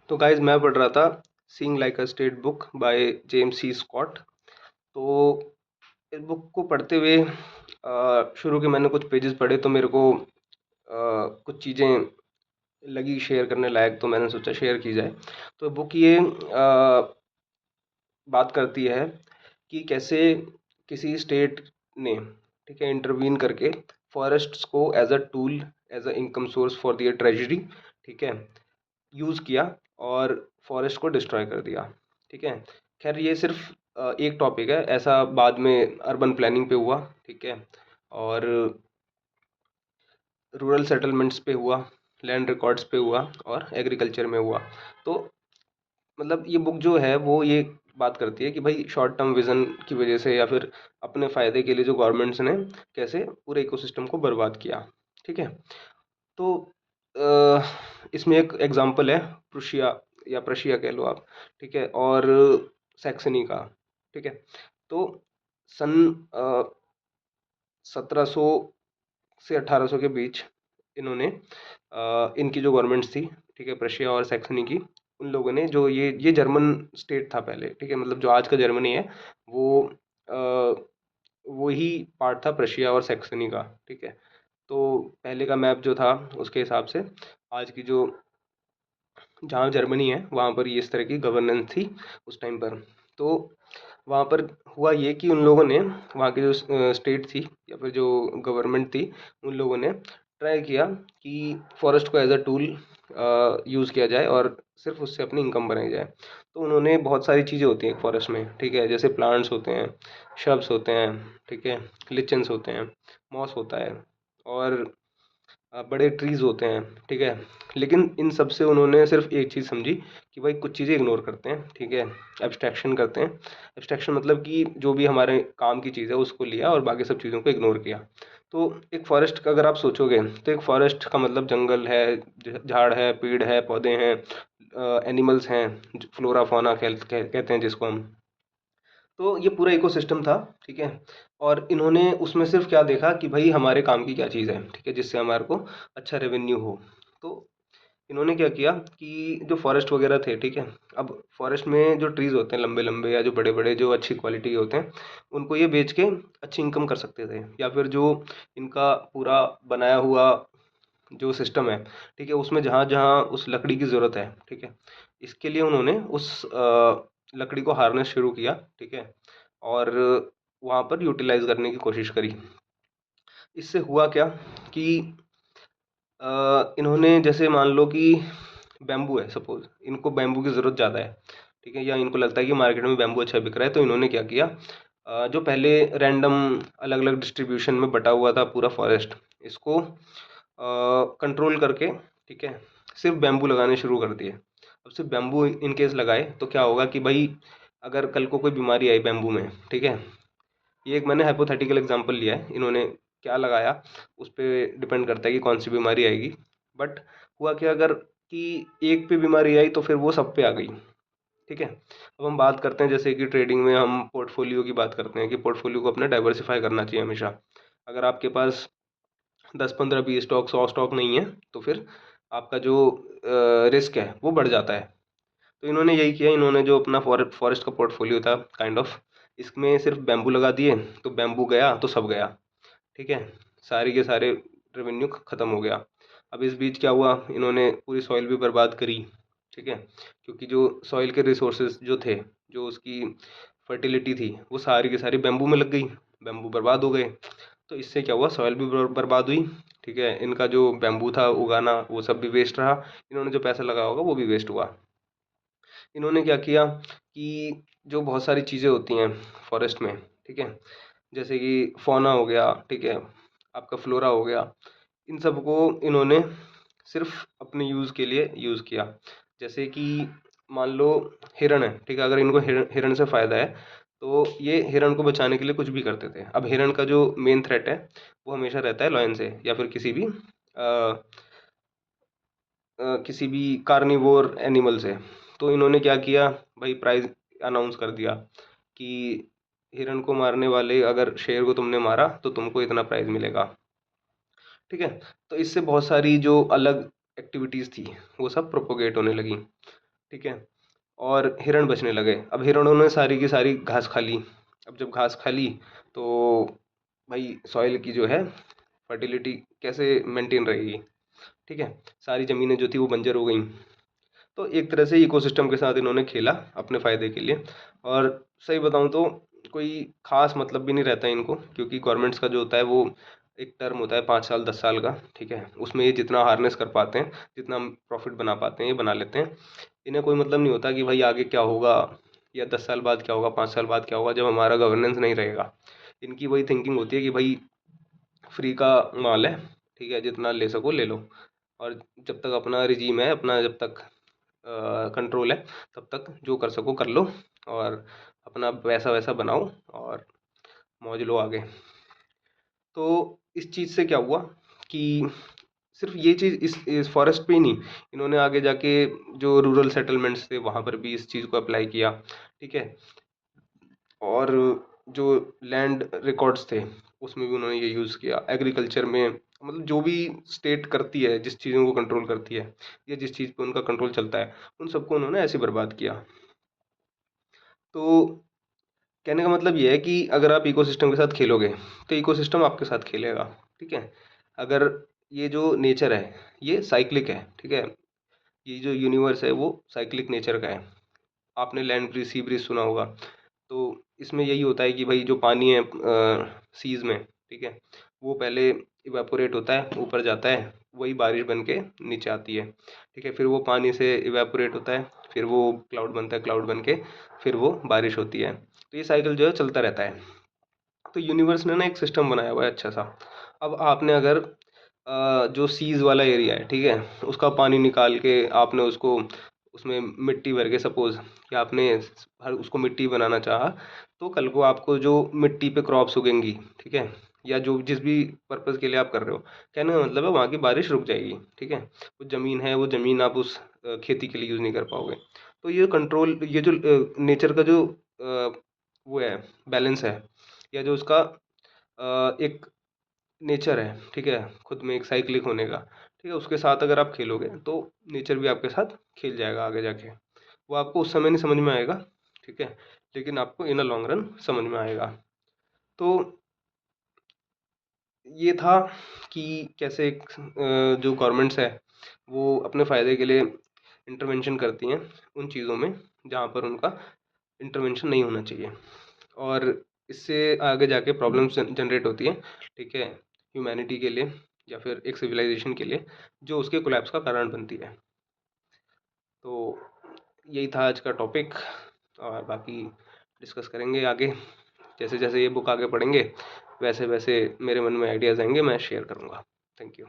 तो गाइज मैं पढ़ रहा था seeing like a state book by James C Scott. तो इस बुक को पढ़ते हुए शुरू के मैंने कुछ पेजेस पढ़े तो मेरे को कुछ चीज़ें लगी शेयर करने लायक, तो मैंने सोचा शेयर की जाए। तो बुक ये बात करती है कि कैसे किसी स्टेट ने, ठीक है, इंटरवीन करके फॉरेस्ट्स को as a tool, as a income source for their treasury, ठीक है, यूज़ किया और फॉरेस्ट को डिस्ट्रॉय कर दिया। ठीक है। खैर ये सिर्फ एक टॉपिक है, ऐसा बाद में अर्बन प्लानिंग पे हुआ, ठीक है, और रूरल सेटलमेंट्स पे हुआ, लैंड रिकॉर्ड्स पे हुआ और एग्रीकल्चर में हुआ। तो मतलब ये बुक जो है वो ये बात करती है कि भाई शॉर्ट टर्म विजन की वजह से या फिर अपने फ़ायदे के लिए जो गवर्नमेंट्स ने कैसे पूरे इकोसिस्टम को बर्बाद किया। ठीक है। तो अ, इसमें एक एग्जांपल है प्रुशिया या प्रशिया कह लो आप, ठीक है, और सैक्सनी का। ठीक है। तो सन 1700 से 1800 के बीच इन्होंने इनकी जो गवर्नमेंट्स थी, ठीक है, प्रशिया और सैक्सनी की, उन लोगों ने जो ये जर्मन स्टेट था पहले, ठीक है, मतलब जो आज का जर्मनी है वो अ, वो ही पार्ट था प्रशिया और सैक्सनी का। ठीक है। तो पहले का मैप जो था उसके हिसाब से आज की जो जहाँ जर्मनी है वहाँ पर ये इस तरह की गवर्नेंस थी उस टाइम पर। तो वहाँ पर हुआ ये कि उन लोगों ने, वहाँ की जो स्टेट थी या फिर जो गवर्नमेंट थी, उन लोगों ने ट्राई किया कि फॉरेस्ट को एज अ टूल यूज़ किया जाए और सिर्फ उससे अपनी इनकम बनाई जाए। तो उन्होंने, बहुत सारी चीज़ें होती हैं एक फॉरेस्ट में, ठीक है, जैसे प्लांट्स होते हैं, श्रब्स होते हैं, ठीक है, लिचेंस होते हैं, मॉस होता है और बड़े ट्रीज़ होते हैं, ठीक है। लेकिन इन सब से उन्होंने सिर्फ एक चीज़ समझी कि भाई कुछ चीज़ें इग्नोर करते हैं, ठीक है, एब्स्ट्रैक्शन करते हैं। एब्स्ट्रैक्शन मतलब कि जो भी हमारे काम की चीज़ है उसको लिया और बाकी सब चीज़ों को इग्नोर किया। तो एक फॉरेस्ट का अगर आप सोचोगे तो एक फॉरेस्ट का मतलब जंगल है, झाड़ है, पेड़ है, पौधे हैं, एनिमल्स हैं, फ्लोरा फाना कहते हैं जिसको हम। तो ये पूरा इकोसिस्टम था, ठीक है। और इन्होंने उसमें सिर्फ क्या देखा कि भाई हमारे काम की क्या चीज़ है, ठीक है, जिससे हमारे को अच्छा रेवेन्यू हो। तो इन्होंने क्या किया कि जो फॉरेस्ट वगैरह थे, ठीक है, अब फॉरेस्ट में जो ट्रीज होते हैं लंबे लंबे या जो बड़े बड़े जो अच्छी क्वालिटी के होते हैं, उनको ये बेच के अच्छी इनकम कर सकते थे, या फिर जो इनका पूरा बनाया हुआ जो सिस्टम है, ठीक है, उसमें जहाँ जहाँ उस लकड़ी की ज़रूरत है, ठीक है, इसके लिए उन्होंने उस लकड़ी को हार्नेस शुरू किया, ठीक है, और वहाँ पर यूटिलाइज करने की कोशिश करी। इससे हुआ क्या कि इन्होंने, जैसे मान लो कि बैम्बू है, सपोज इनको बैम्बू की ज़रूरत ज़्यादा है, ठीक है, या इनको लगता है कि मार्केट में बैम्बू अच्छा बिक रहा है, तो इन्होंने क्या किया, जो पहले रैंडम अलग अलग डिस्ट्रीब्यूशन में बटा हुआ था पूरा फॉरेस्ट, इसको कंट्रोल करके, ठीक है, सिर्फ बैम्बू लगाने शुरू कर दिए। अब सिर्फ बैम्बू इन केस लगाए तो क्या होगा कि भाई अगर कल को कोई बीमारी आई बैम्बू में, ठीक है, ये एक मैंने हाइपोथेटिकल एग्जांपल लिया है, इन्होंने क्या लगाया उस पे डिपेंड करता है कि कौन सी बीमारी आएगी। बट हुआ क्या, अगर कि एक पे बीमारी आई तो फिर वो सब पे आ गई। ठीक है। अब हम बात करते हैं जैसे कि ट्रेडिंग में हम पोर्टफोलियो की बात करते हैं कि पोर्टफोलियो को अपना डाइवर्सिफाई करना चाहिए हमेशा। अगर आपके पास 10 15 20 स्टॉक 100 स्टॉक नहीं है तो फिर आपका जो रिस्क है वो बढ़ जाता है। तो इन्होंने यही किया, इन्होंने जो अपना फॉरेस्ट का पोर्टफोलियो था काइंड ऑफ, इसमें सिर्फ बैम्बू लगा दिए, तो बैम्बू गया तो सब गया, ठीक है, सारे के सारे रेवेन्यू ख़त्म हो गया। अब इस बीच क्या हुआ, इन्होंने पूरी सॉइल भी बर्बाद करी, ठीक है, क्योंकि जो सॉइल के रिसोर्सेज जो थे, जो उसकी फर्टिलिटी थी, वो सारी की सारी बैम्बू में लग गई, बैम्बू बर्बाद हो गए। तो इससे क्या हुआ, सॉइल भी बर्बाद हुई, ठीक है, इनका जो बैम्बू था उगाना वो सब भी वेस्ट रहा, इन्होंने जो पैसा लगाया होगा वो भी वेस्ट हुआ। इन्होंने क्या किया कि जो बहुत सारी चीज़ें होती हैं फॉरेस्ट में, ठीक है, जैसे कि फौना हो गया, ठीक है, आपका फ्लोरा हो गया, इन सब को इन्होंने सिर्फ अपने यूज़ के लिए यूज़ किया। जैसे कि मान लो हिरण है, ठीक है, अगर इनको हिरण हिरण से फ़ायदा है तो ये हिरण को बचाने के लिए कुछ भी करते थे। अब हिरण का जो मेन थ्रेट है वो हमेशा रहता है लॉयन से या फिर किसी भी कार्निवोर एनिमल से। तो इन्होंने क्या किया, भाई प्राइज़ अनाउंस कर दिया कि हिरण को मारने वाले अगर शेर को तुमने मारा तो तुमको इतना प्राइज़ मिलेगा, ठीक है। तो इससे बहुत सारी जो अलग एक्टिविटीज़ थी वो सब प्रोपोगेट होने लगी। ठीक है। और हिरण बचने लगे। अब हिरणों ने सारी की सारी घास खा ली। अब जब घास खा ली तो भाई सॉइल की जो है फर्टिलिटी कैसे मेंटेन रहेगी, ठीक है। सारी ज़मीनें जो थी वो बंजर हो गई। तो एक तरह से इकोसिस्टम के साथ इन्होंने खेला अपने फ़ायदे के लिए। और सही बताऊँ तो कोई ख़ास मतलब भी नहीं रहता है इनको, क्योंकि गवर्नमेंट्स का जो होता है वो एक टर्म होता है 5 साल 10 साल का, ठीक है। उसमें ये जितना हार्नेस कर पाते हैं, जितना प्रॉफिट बना पाते हैं ये बना लेते हैं। इन्हें कोई मतलब नहीं होता कि भाई आगे क्या होगा, या 10 साल बाद क्या होगा, 5 साल बाद क्या होगा, जब हमारा गवर्नेंस नहीं रहेगा। इनकी वही थिंकिंग होती है कि भाई फ्री का माल है, ठीक है, जितना ले सको ले लो। और जब तक अपना रिजीम है, अपना जब तक कंट्रोल है, तब तक जो कर सको कर लो, और अपना पैसा वैसा बनाओ और मौज लो आगे। तो इस चीज़ से क्या हुआ कि सिर्फ ये चीज़ इस फॉरेस्ट पे ही नहीं, इन्होंने आगे जाके जो रूरल सेटलमेंट्स थे वहाँ पर भी इस चीज़ को अप्लाई किया, ठीक है। और जो लैंड रिकॉर्ड्स थे उसमें भी उन्होंने ये यूज़ किया एग्रीकल्चर में। मतलब जो भी स्टेट करती है, जिस चीज़ों को कंट्रोल करती है, या जिस चीज़ पे उनका कंट्रोल चलता है, उन सबको उन्होंने ऐसे बर्बाद किया। तो कहने का मतलब ये है कि अगर आप इकोसिस्टम के साथ खेलोगे तो इकोसिस्टम आपके साथ खेलेगा, ठीक है। अगर ये जो नेचर है ये साइक्लिक है, ठीक है। ये जो यूनिवर्स है वो साइक्लिक नेचर का है। आपने लैंड ब्रीज सी ब्रीज सुना होगा। तो इसमें यही होता है कि भाई जो पानी है सीज़ में, ठीक है, वो पहले इवेपोरेट होता है, ऊपर जाता है, वही बारिश बन के नीचे आती है, ठीक है। फिर वो पानी से इवेपोरेट होता है, फिर वो क्लाउड बनता है, क्लाउड बन के फिर वो बारिश होती है। तो ये साइकिल जो है चलता रहता है। तो यूनिवर्स ने ना एक सिस्टम बनाया हुआ है अच्छा सा। अब आपने अगर जो सीज़ वाला एरिया है, ठीक है, उसका पानी निकाल के आपने उसको उसमें मिट्टी भर के, सपोज़ कि आपने हर उसको मिट्टी बनाना चाहा, तो कल को आपको जो मिट्टी पे क्रॉप्स उगेंगी, ठीक है, या जो जिस भी पर्पज़ के लिए आप कर रहे हो, कहने का मतलब है वहाँ की बारिश रुक जाएगी, ठीक है। वो ज़मीन है, वो ज़मीन आप उस खेती के लिए यूज़ नहीं कर पाओगे। तो ये कंट्रोल, ये जो नेचर का जो वो है, बैलेंस है, या जो उसका एक नेचर है, ठीक है, खुद में एक साइक्लिक होने का, ठीक है, उसके साथ अगर आप खेलोगे तो नेचर भी आपके साथ खेल जाएगा आगे जाके। वो आपको उस समय नहीं समझ में आएगा, ठीक है, लेकिन आपको इन अ लॉन्ग रन समझ में आएगा। तो ये था कि कैसे एक जो गवर्नमेंट्स है वो अपने फ़ायदे के लिए इंटरवेंशन करती हैं उन चीज़ों में जहाँ पर उनका इंटरवेंशन नहीं होना चाहिए। और इससे आगे जाके प्रॉब्लम्स जनरेट होती हैं, ठीक है, ह्यूमैनिटी के लिए या फिर एक सिविलाइजेशन के लिए, जो उसके कोलैप्स का कारण बनती है। तो यही था आज का टॉपिक, और बाकी डिस्कस करेंगे आगे। जैसे जैसे ये बुक आगे पढ़ेंगे वैसे वैसे मेरे मन में आइडियाज़ आएंगे, मैं शेयर करूँगा। Thank you.